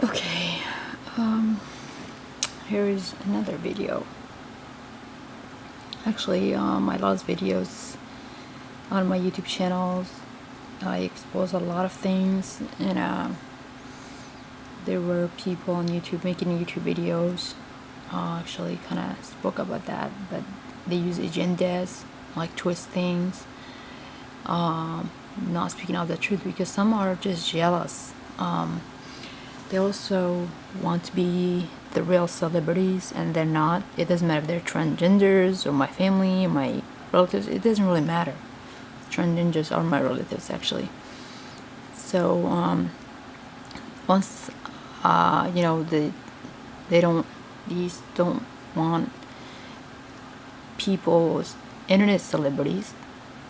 Okay, um, here is another video. Actually, my last videos on my YouTube channels, I exposed a lot of things, and there were people on YouTube making YouTube videos. Actually, kind of spoke about that, but they use agendas, like twist things, not speaking out the truth, because some are just jealous. They also want to be the real celebrities, and they're not. It doesn't matter if they're transgenders or my family or my relatives. It doesn't really matter. Transgenders are my relatives, actually. So once they don't, these don't want people's internet celebrities.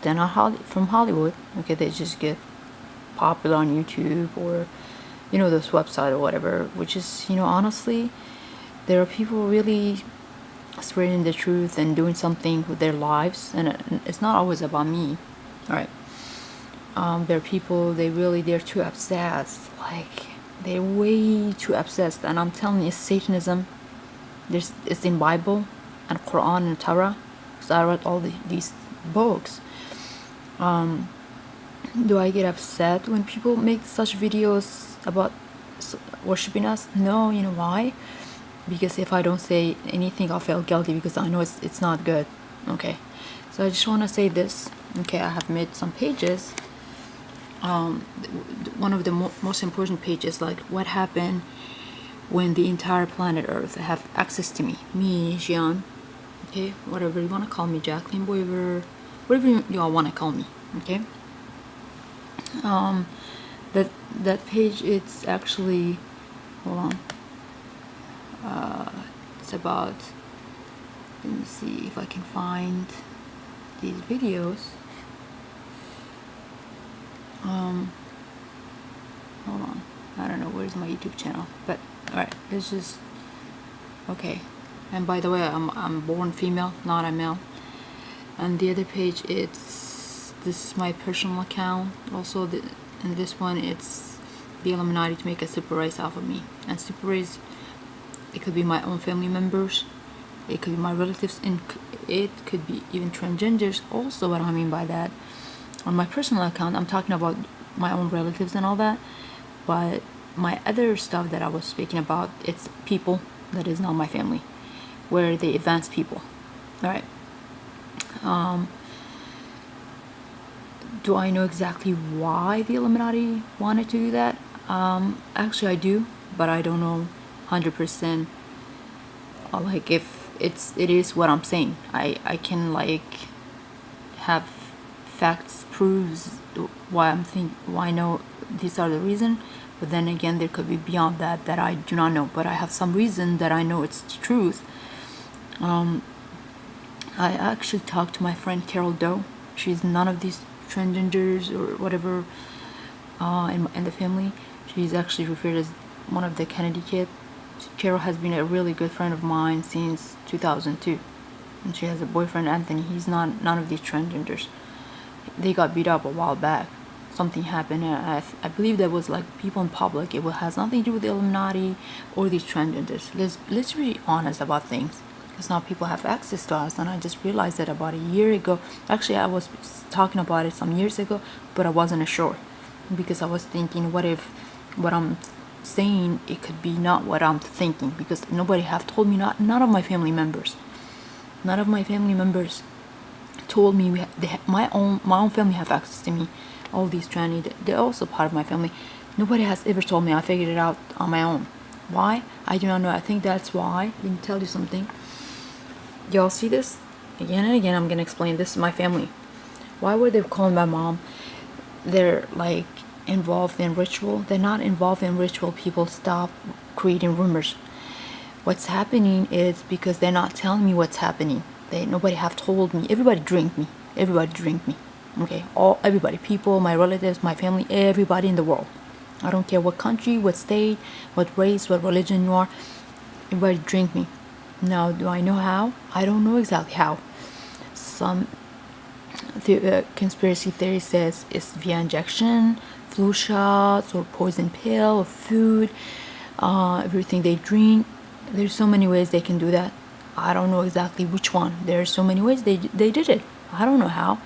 They're not from Hollywood. Okay, they just get popular on YouTube or this website or whatever, which is, honestly, there are people really spreading the truth and doing something with their lives, and it's not always about me. All right. There are people, they're too obsessed, like they're way too obsessed, and I'm telling you, it's Satanism. It's in Bible and Quran and Torah, because I read all these books. Do I get upset when people make such videos about worshiping us? No. You know why? Because if I don't say anything, I'll feel guilty, because I know it's not good. Okay, so I just want to say this. Okay, I have made some pages. One of the most important pages, like what happened when the entire planet Earth have access to me, Jian, okay, whatever you want to call me, Jacqueline Boiver, whatever you all want to call me, okay. That page, it's actually, hold on, it's about, let me see if I can find these videos. Hold on, I don't know where's my YouTube channel, but all right, let's just, okay. And by the way, I'm born female, not a male. And the other page, this is my personal account. Also, and this one, it's the Illuminati to make a super race out of me. And super race, it could be my own family members, it could be my relatives, and it could be even transgenders. Also, what I mean by that, on my personal account, I'm talking about my own relatives and all that, but my other stuff that I was speaking about, it's people that is not my family, where they advance people. All right. Do I know exactly why the Illuminati wanted to do that? Actually, I do, but I don't know 100%. Like if it is what I'm saying. I can like have facts, proves why I know these are the reason. But then again, there could be beyond that I do not know. But I have some reason that I know it's the truth. I actually talked to my friend Carol Doe. She's none of these transgenders or whatever in the family. She's actually referred as one of the Kennedy kids. Carol has been a really good friend of mine since 2002, and she has a boyfriend, Anthony. He's not none of these transgenders. They got beat up a while back. Something happened, and I believe that was like people in public. It has nothing to do with the Illuminati or these transgenders. Let's be honest about things, because now people have access to us, and I just realized that about a year ago. Actually, I was talking about it some years ago, but I wasn't sure, because I was thinking, what if what I'm saying, it could be not what I'm thinking, because nobody have told me, none of my family members told me my own family have access to me. All these tranny, they're also part of my family. Nobody has ever told me. I figured it out on my own. Why? I do not know. I think that's why. Let me tell you something. Y'all see this? Again and again, I'm gonna explain this to my family. Why were they calling my mom? They're like involved in ritual. They're not involved in ritual. People, stop creating rumors. What's happening is because they're not telling me what's happening. Nobody have told me. Everybody drink me. Okay, everybody, people, my relatives, my family, everybody in the world. I don't care what country, what state, what race, what religion you are. Everybody drink me. Now, do I know how? I don't know exactly how. Some conspiracy theory says it's via injection, flu shots, or poison pill, or food. everything they drink. There's so many ways they can do that. I don't know exactly which one. There's so many ways they did it. I don't know how.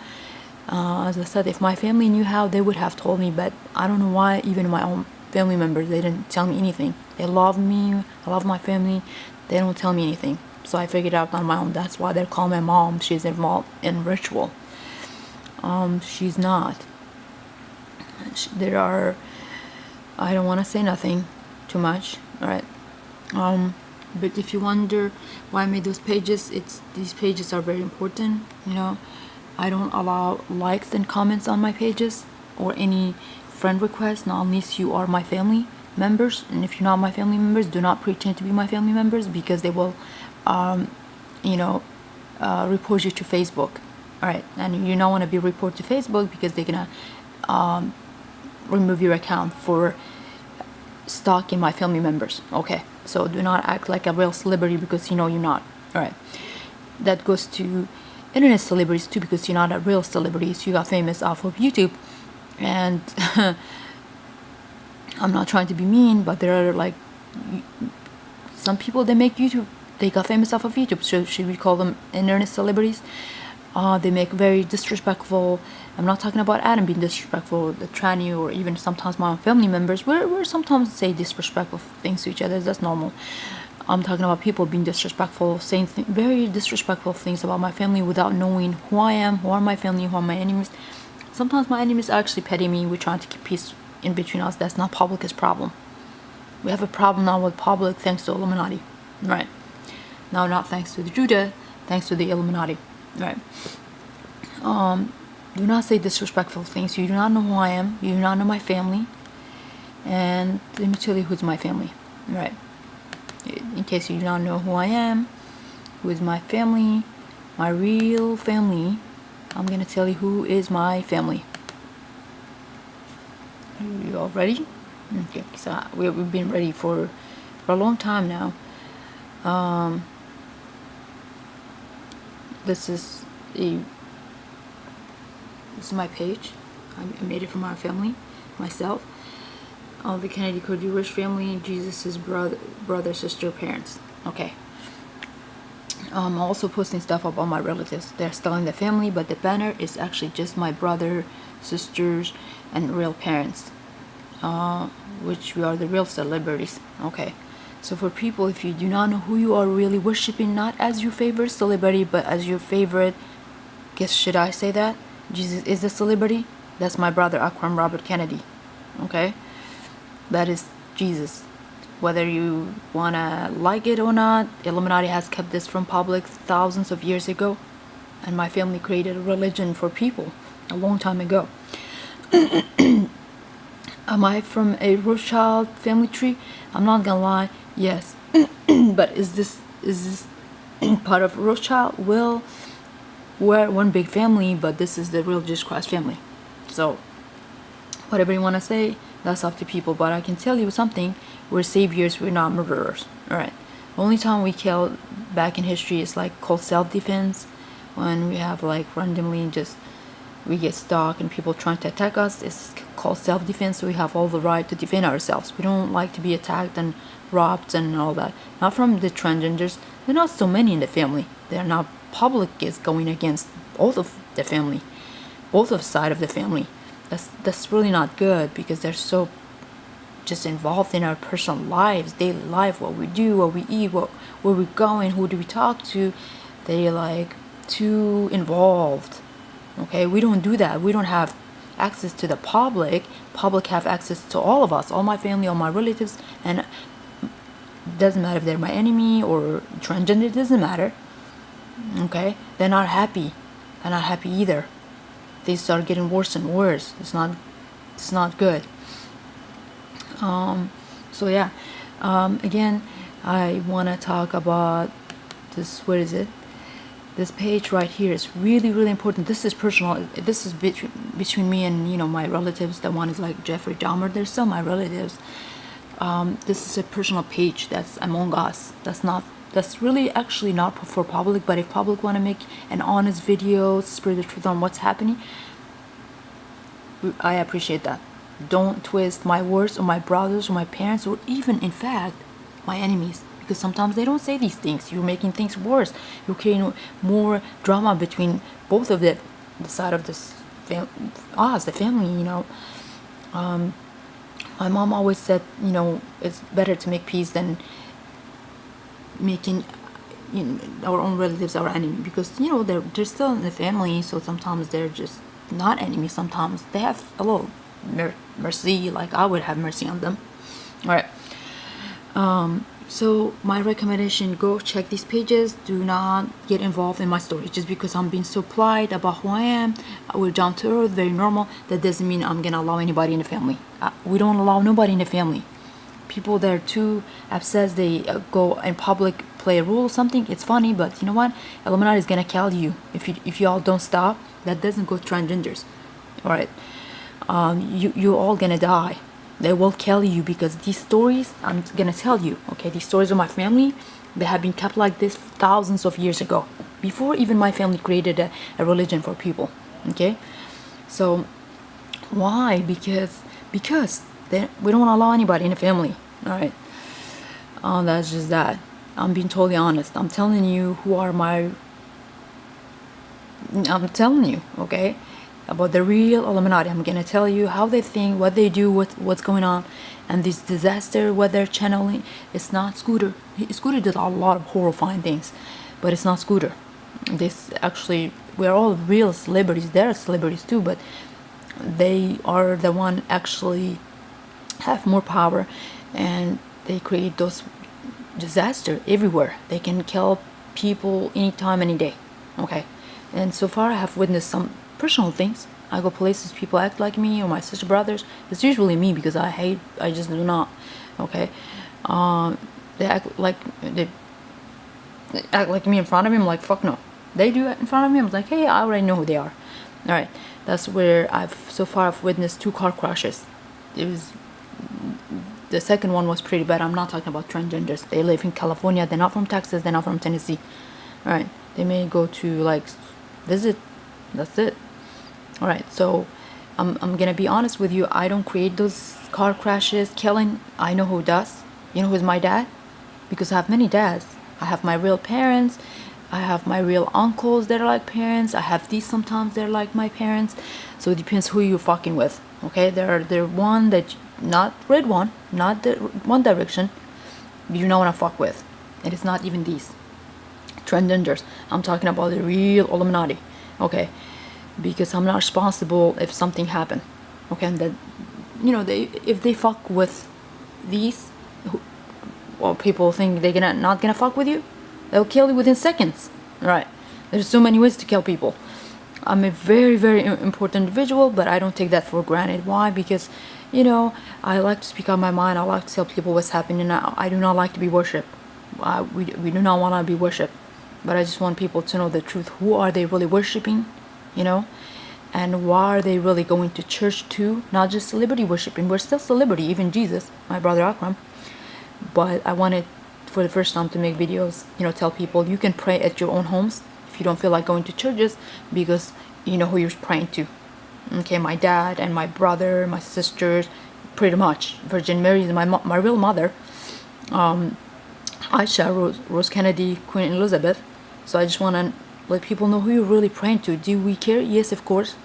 As I said, if my family knew how, they would have told me, but I don't know why even my own family members, they didn't tell me anything. They love me, I love my family, they don't tell me anything. So I figured out on my own. That's why they're calling my mom, she's involved in ritual. She's not. There are, I don't want to say nothing too much, alright? But if you wonder why I made those pages, these pages are very important, you know. I don't allow likes and comments on my pages or any friend requests, not unless you are my family members. And if you're not my family members, do not pretend to be my family members, because they will report you to Facebook. Alright, and you don't want to be reported to Facebook because they're gonna remove your account for stalking my family members. Okay, so do not act like a real celebrity, because you know you're not. Alright, that goes to internet celebrities too, because you're not a real celebrity. So you got famous off of YouTube, and I'm not trying to be mean, but there are like some people that make YouTube, they got famous off of YouTube. So should we call them internet celebrities? They make very disrespectful. I'm not talking about Adam being disrespectful, the tranny, or even sometimes my own family members. We're sometimes say disrespectful things to each other. That's normal. I'm talking about people being disrespectful, saying very disrespectful things about my family without knowing who I am, who are my family, who are my enemies. Sometimes my enemies are actually petty me. We're trying to keep peace in between us. That's not Public's problem. We have a problem now with Public thanks to Illuminati. Right. Now, not thanks to the Judah, thanks to the Illuminati. Right. Do not say disrespectful things. You do not know who I am. You do not know my family. And let me tell you who's my family. Right. In case you do not know who I am, who is my family, my real family, I'm gonna tell you who is my family. Are you all ready? Okay, so we've been ready for a long time now. This is my page. I made it for my family, myself. The Kennedy Code Jewish family, Jesus' brother, sister, parents. Okay. I'm also posting stuff about my relatives. They're still in the family, but the banner is actually just my brother, sisters, and real parents, which we are the real celebrities. Okay. So for people, if you do not know who you are really worshiping, not as your favorite celebrity, but as your favorite, guess should I say that? Jesus is a celebrity? That's my brother, Akram Robert Kennedy. Okay? That is Jesus. Whether you wanna like it or not, Illuminati has kept this from public thousands of years ago, and my family created a religion for people a long time ago. Am I from a Rothschild family tree? I'm not gonna lie, yes. But is this part of Rothschild? Well, we're one big family, but this is the real Jesus Christ family. So whatever you wanna say, that's up to people. But I can tell you something, we're saviors, we're not murderers. Alright. Only time we kill back in history is like called self-defense, when we have like randomly just we get stalked and people trying to attack us. It's called self-defense, so we have all the right to defend ourselves. We don't like to be attacked and robbed and all that. Not from the transgenders. There are not so many in the family. They're not Public is going against both of the family, both of side of the family. That's really not good, because they're so just involved in our personal lives, daily life, what we do, what we eat, where we're going, who do we talk to. They like too involved. Okay, we don't do that. We don't have access to the public. Public have access to all of us, all my family, all my relatives, and it doesn't matter if they're my enemy or transgender. It doesn't matter. Okay, they're not happy. They're not happy either. They start getting worse and worse. It's not good. So yeah, again, I want to talk about this. What is it? This page right here is really, really important. This is personal. This is between me and my relatives. The one is like Jeffrey Dahmer. They're still my relatives. This is a personal page that's among us. That's really actually not for public. But if public want to make an honest video, spread the truth on what's happening, I appreciate that. don't twist my words or my brothers or my parents or even, in fact, my enemies. Because sometimes they don't say these things. You're making things worse. You're creating more drama between both of the side of this us, the family, My mom always said, it's better to make peace than making our own relatives our enemy, because they're still in the family, so sometimes they're just not enemies. Sometimes they have a little mercy, like I would have mercy on them. All right. So my recommendation, go check these pages. Do not get involved in my story just because I'm being so polite about who I am. We're down to earth, very normal. That doesn't mean I'm gonna allow anybody in the family. We don't allow nobody in the family. People that are too obsessed, they go in public, play a rule or something. It's funny, but you know what? Illuminati is gonna kill you if you all don't stop. That doesn't go transgenders. All right, you all gonna die. They will kill you because these stories I'm gonna tell you. Okay, these stories of my family, they have been kept like this thousands of years ago, before even my family created a religion for people. Okay, so why? Because we don't allow anybody in the family. All right. That's just that. I'm being totally honest. I'm telling you I'm telling you, okay, about the real Illuminati. I'm gonna tell you how they think, what they do, what's going on, and this disaster, what they're channeling. It's not Scooter. Scooter did a lot of horrifying things, but it's not Scooter. This actually, we're all real celebrities. They're celebrities too, but they are the one actually have more power, and they create those disaster everywhere. They can kill people anytime, any day. Okay, and so far I have witnessed some personal things. I go places, people act like me or my sister brothers. It's usually me because I just do not. Okay, they act like me in front of me. I'm like, fuck no. They do it in front of me. I'm like, hey, I already know who they are. All right, that's where I've witnessed 2 car crashes. The second one was pretty bad. I'm not talking about transgenders. They live in California. They're not from Texas. They're not from Tennessee. All right, they may go to like visit. That's it. All right, so I'm gonna be honest with you. I don't create those car crashes, killing. I know who does. You know who's my dad? Because I have many dads. I have my real parents. I have my real uncles that are like parents. I have these sometimes they're like my parents. So it depends who you're fucking with. Okay, they're one that, not red one, not the One Direction. You know what I fuck with. It is not even these transgenders. I'm talking about the real Illuminati. Okay, because I'm not responsible if something happened. Okay, and that if they fuck with these, well, people think they're not gonna fuck with you. They'll kill you within seconds. Right? There's so many ways to kill people. I'm a very, very important individual, but I don't take that for granted. Why? Because, I like to speak out my mind. I like to tell people what's happening. I do not like to be worshipped. We do not want to be worshipped. But I just want people to know the truth. Who are they really worshipping? And why are they really going to church too? Not just celebrity worshipping. We're still celebrity, even Jesus, my brother Akram. But I wanted, for the first time, to make videos, tell people you can pray at your own homes if you don't feel like going to churches, because you know who you're praying to. Okay, my dad and my brother, my sisters, pretty much. Virgin Mary is my real mother. Aisha, Rose Kennedy, Queen Elizabeth. So I just want to let people know who you're really praying to. Do we care? Yes, of course.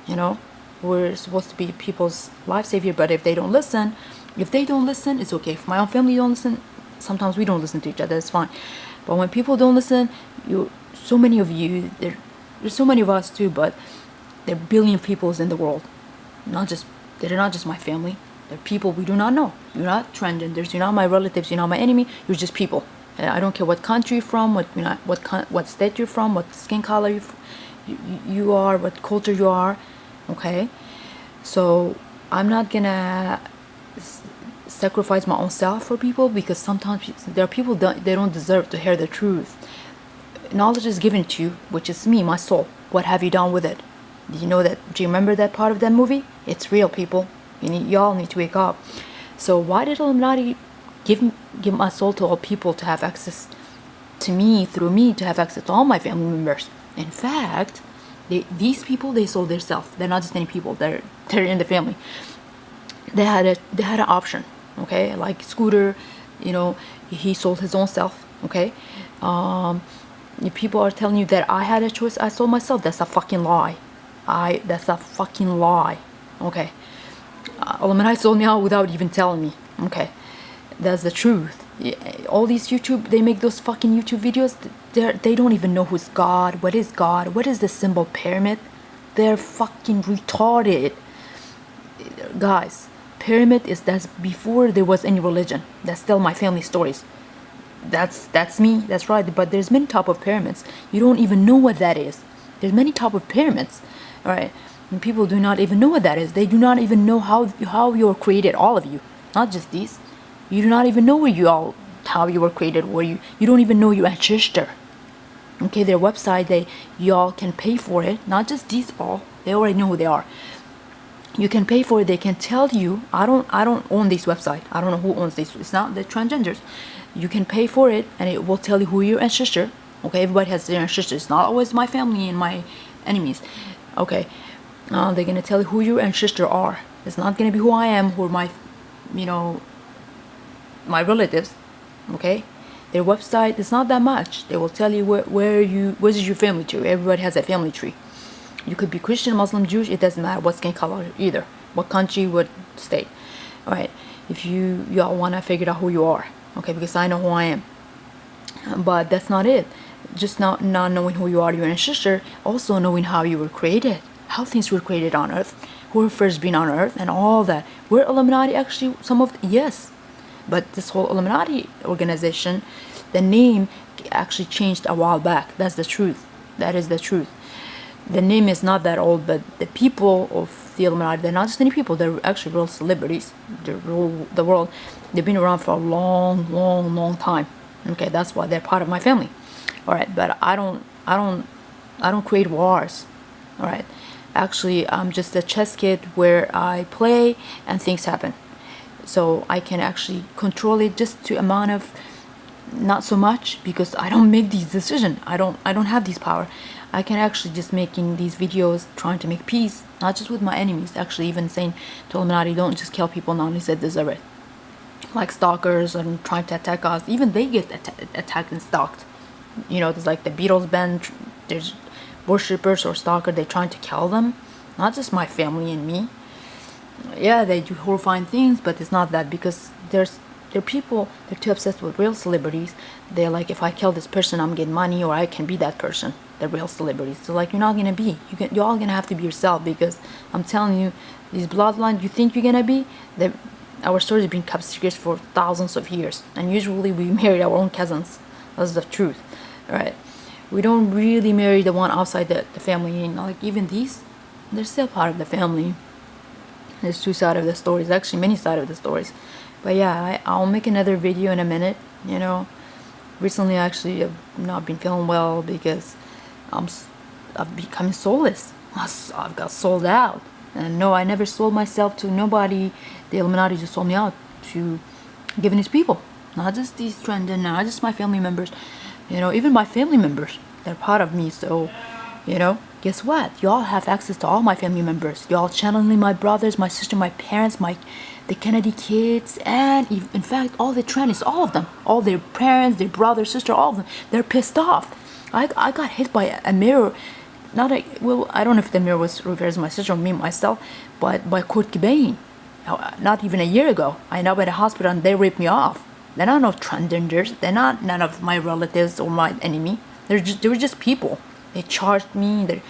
We're supposed to be people's life savior, but if they don't listen, it's okay. If my own family don't listen, sometimes we don't listen to each other, it's fine. But when people don't listen, so many of you, there's so many of us too, but there are billion peoples in the world. They're not just my family. They're people we do not know. You're not transgenders. You're not my relatives. You're not my enemy. You're just people. I don't care what country you're from, what state you're from, what skin color you are, what culture you are. Okay, so I'm not gonna sacrifice my own self for people, because sometimes there are people that they don't deserve to hear the truth. Knowledge is given to you, which is me, my soul. What have you done with it? Do you remember that part of that movie? It's real, people. Y'all need to wake up. So why did Illuminati give my soul to all people to have access to me, through me to have access to all my family members? In fact, these people, they sold themselves. They're not just any people. They're in the family. they had an option, okay? Like Scooter, he sold his own self, okay? If people are telling you that I had a choice, I sold myself, that's a fucking lie. That's a fucking lie, okay? Illuminati sold me out without even telling me, okay? That's the truth. All these YouTube, they make those fucking YouTube videos, they don't even know who's God, what is the symbol pyramid. They're fucking retarded, guys. Pyramid that's before there was any religion. That's still my family stories. That's me, that's right. But there's many type of pyramids, you don't even know what that is. There's many type of pyramids, all right? And people do not even know what that is. They do not even know how you're created, all of you, not just these. You do not even know how you were created, where you don't even know your ancestor. Okay, their website, y'all can pay for it, not just these all. They already know who they are. You can pay for it. They can tell you. I don't own this website. I don't know who owns this. It's not the transgenders. You can pay for it, and it will tell you who your ancestor. Okay, everybody has their ancestors. It's not always my family and my enemies. Okay, they're gonna tell you who your ancestors are. It's not gonna be who I am or my relatives. Okay, their website is not that much. They will tell you where's your family tree. Everybody has a family tree. You could be Christian, Muslim, Jewish, it doesn't matter what skin color either, what country, what state. All right, if y'all want to figure out who you are, okay, because I know who I am. But that's not it. Just not knowing who you are, your ancestor, also knowing how you were created, how things were created on earth, who were first being on earth, and all that. We're Illuminati, actually, yes. But this whole Illuminati organization, the name actually changed a while back. That's the truth. That is the truth. The name is not that old, but the people of the Illuminati, they're not just any people, they're actually real celebrities. They rule the world. They've been around for a long, long, long time. Okay, that's why they're part of my family. All right, but I don't create wars. All right, actually, I'm just a chess kid where I play and things happen. So I can actually control it just to amount of, not so much, because I don't make these decisions. I don't have this power. I can actually just making these videos trying to make peace, not just with my enemies, actually even saying to Illuminati, don't just kill people now unless they deserve it. Like stalkers and trying to attack us, even they get attacked and stalked. There's like the Beatles band, there's worshippers or stalker, they're trying to kill them, not just my family and me. Yeah, they do horrifying things, but it's not that, because they're people, they're too obsessed with real celebrities. They're like, if I kill this person, I'm getting money, or I can be that person. The real celebrities. So like, you're not gonna be. You're all gonna have to be yourself, because I'm telling you, these bloodlines you think you're gonna be, our stories have been kept secret for thousands of years, and usually we marry our own cousins. That's the truth, right? We don't really marry the one outside the family. Like even these, they're still part of the family. There's two sides of the stories, actually many sides of the stories. But yeah, I'll make another video in a minute. Recently actually I've not been feeling well because I've become soulless. I've got sold out. And no, I never sold myself to nobody. The Illuminati just sold me out to giving his people. Not just these trends, not just my family members. Even my family members, they're part of me. So, guess what? Y'all have access to all my family members. Y'all channeling my brothers, my sister, my parents, the Kennedy kids, and in fact, all the trannies, all of them, all their parents, their brother, sister, all of them, they're pissed off. I got hit by a mirror. I don't know if the mirror refers to my sister or me, myself, but by Kurt Cobain. Not even a year ago. I ended up at a hospital and they ripped me off. They're not no transgenders. They're not none of my relatives or my enemy. They were just people. They charged me.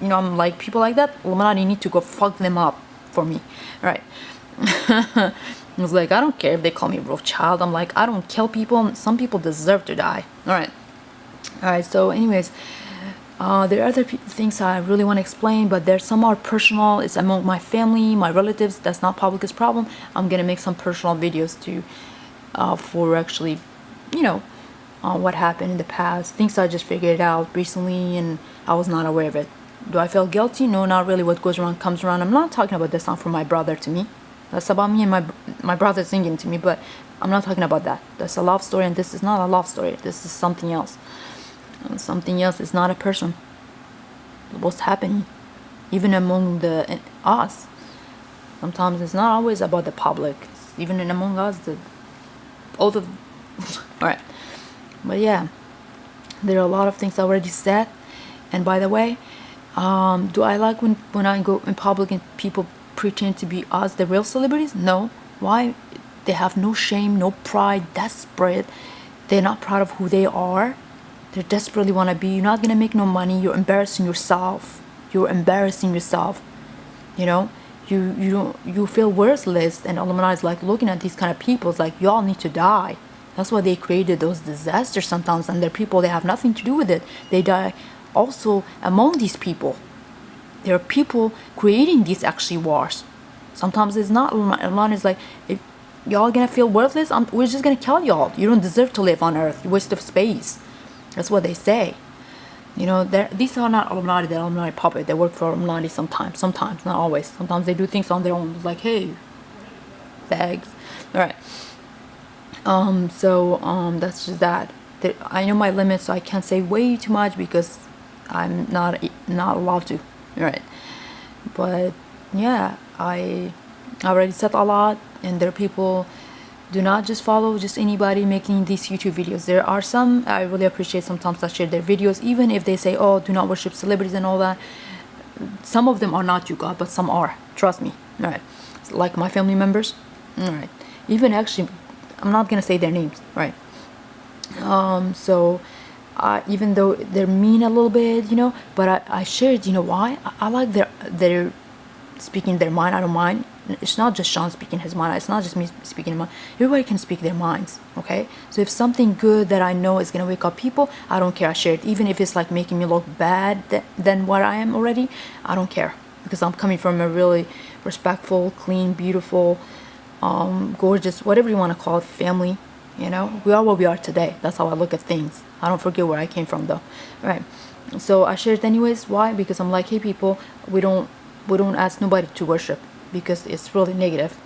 I'm like, people like that, Illuminati need to go fuck them up for me. Right. I was like, I don't care if they call me Rothschild. I'm like, I don't kill people. Some people deserve to die. Alright, so anyways, there are other things I really want to explain, but some are personal. It's among my family, my relatives. That's not public's problem. I'm gonna make some personal videos too, for actually, what happened in the past, things I just figured out recently and I was not aware of it. Do I feel guilty? No, not really. What goes around comes around. I'm not talking about this song from my brother to me. That's about me and my brother singing to me, but I'm not talking about that. That's a love story, and this is not a love story. This is something else. Something else. It's not a person. What's happening, even among us, Sometimes it's not always about the public. It's even in among us, all the all right. But yeah, there are a lot of things already said. And by the way, do I like when I go in public and people pretend to be us, the real celebrities? No. Why? They have no shame, no pride, desperate. They're not proud of who they are. They desperately want to be. You're not gonna make no money. You're embarrassing yourself. You're embarrassing yourself. You know, you feel worthless. And Illuminati is like looking at these kind of people. It's like y'all need to die. That's why they created those disasters sometimes, and they're people that have nothing to do with it. They die also among these people. There are people creating these actually wars. Sometimes it's not. Illuminati is like, if y'all gonna feel worthless, we're just gonna kill y'all. You don't deserve to live on Earth. You waste of space. That's what they say. You know, these are not Illuminati. They're Illuminati puppet. They work for Illuminati sometimes, not always. Sometimes they do things on their own. It's like, hey, fags. All right. That's just that. I know my limits, so I can't say way too much because I'm not allowed to. All right. But yeah, I already said a lot, and there are people. Do not just follow just anybody making these YouTube videos. There are some I really appreciate sometimes that share their videos, even if they say, oh, do not worship celebrities and all that. Some of them are not you, God, but some are. Trust me. All right. Like my family members. All right. Even actually, I'm not gonna say their names. Right. Even though they're mean a little bit, you know, but I shared, you know why? I like their speaking their mind. I don't mind. It's not just Sean speaking his mind. It's not just me speaking my mind. Everybody can speak their minds, okay? So if something good that I know is gonna wake up people, I don't care. I share it, even if it's like making me look bad than what I am already. I don't care, because I'm coming from a really respectful, clean, beautiful, gorgeous, whatever you want to call it, family. You know, we are what we are today. That's how I look at things. I don't forget where I came from, though. All right. So I share it anyways. Why? Because I'm like, hey, people, we don't ask nobody to worship, because it's really negative.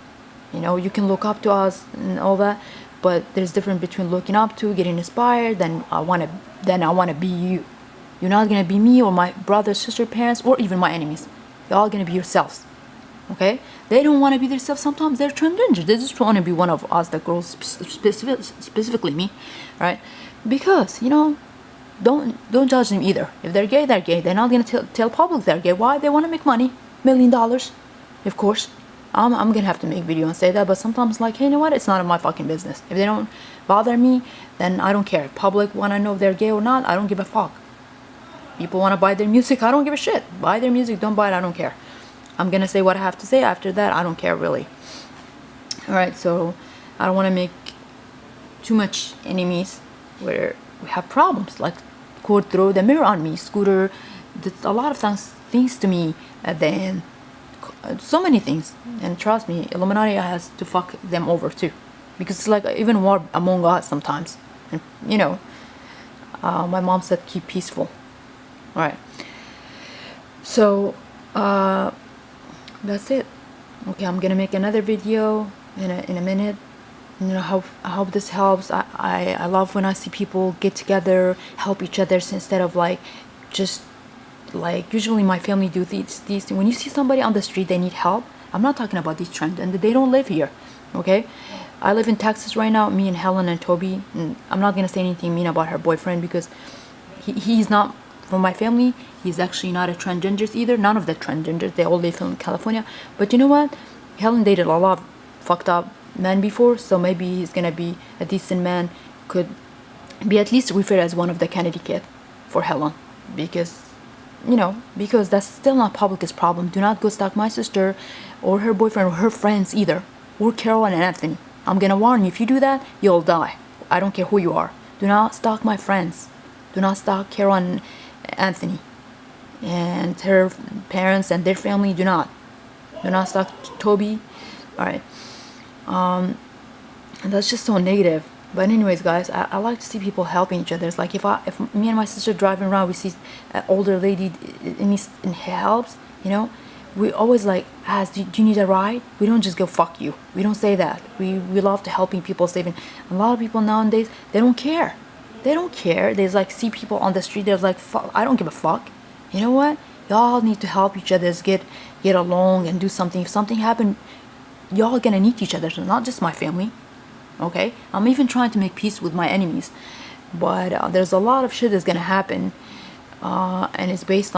You know, you can look up to us and all that, but there's difference between looking up to, getting inspired, then I wanna be you. You're not gonna be me or my brother, sister, parents, or even my enemies. You're all gonna be yourselves. Okay? They don't want to be themselves. Sometimes they're transgender. They just want to be one of us, the girls, specifically me, right? Because, you know, don't judge them either. If they're gay, they're gay. They're not gonna tell public they're gay. Why? They want to make money, $1 million, of course. I'm gonna have to make video and say that, but sometimes like, hey, you know what? It's none of my fucking business. If they don't bother me, then I don't care. Public want to know if they're gay or not. I don't give a fuck. People want to buy their music. I don't give a shit. Buy their music. Don't buy it. I don't care. I'm gonna say what I have to say. After that, I don't care really. All right. So I don't want to make too much enemies where we have problems. Like, could throw the mirror on me. Scooter did a lot of things to me at the end. So many things, and trust me, Illuminati has to fuck them over too, because it's like even war among us sometimes. And you know, my mom said keep peaceful. All right. So that's it. Okay, I'm gonna make another video in a minute. You know, I hope this helps. I love when I see people get together, help each other, instead of like just like usually my family do these when you see somebody on the street they need help. I'm not talking about these trends, and they don't live here. Okay, I live in Texas right now, me and Helen and Toby, and I'm not gonna say anything mean about her boyfriend because he's not from my family. He's actually not a transgender either. None of the transgenders, they all live in California. But you know what, Helen dated a lot of fucked up men before, so maybe he's gonna be a decent man, could be at least referred as one of the Kennedy kid for Helen, because you know, because that's still not public's problem. Do not go stalk my sister or her boyfriend or her friends either, or Carol and Anthony. I'm gonna warn you, if you do that, you'll die. I don't care who you are. Do not stalk my friends. Do not stalk Carol and Anthony and her parents and their family. Do not stalk Toby. All right. And that's just so negative. But anyways, guys, I like to see people helping each other. It's like if me and my sister driving around, we see an older lady and helps, you know, we always like ask, do you need a ride? We don't just go fuck you. We don't say that. We love to helping people, saving. A lot of people nowadays, they don't care. They don't care. There's like see people on the street. There's like fuck, I don't give a fuck. You know what? Y'all need to help each other get along and do something. If something happened, y'all gonna need each other, so not just my family. Okay, I'm even trying to make peace with my enemies, but there's a lot of shit that's gonna happen, and it's based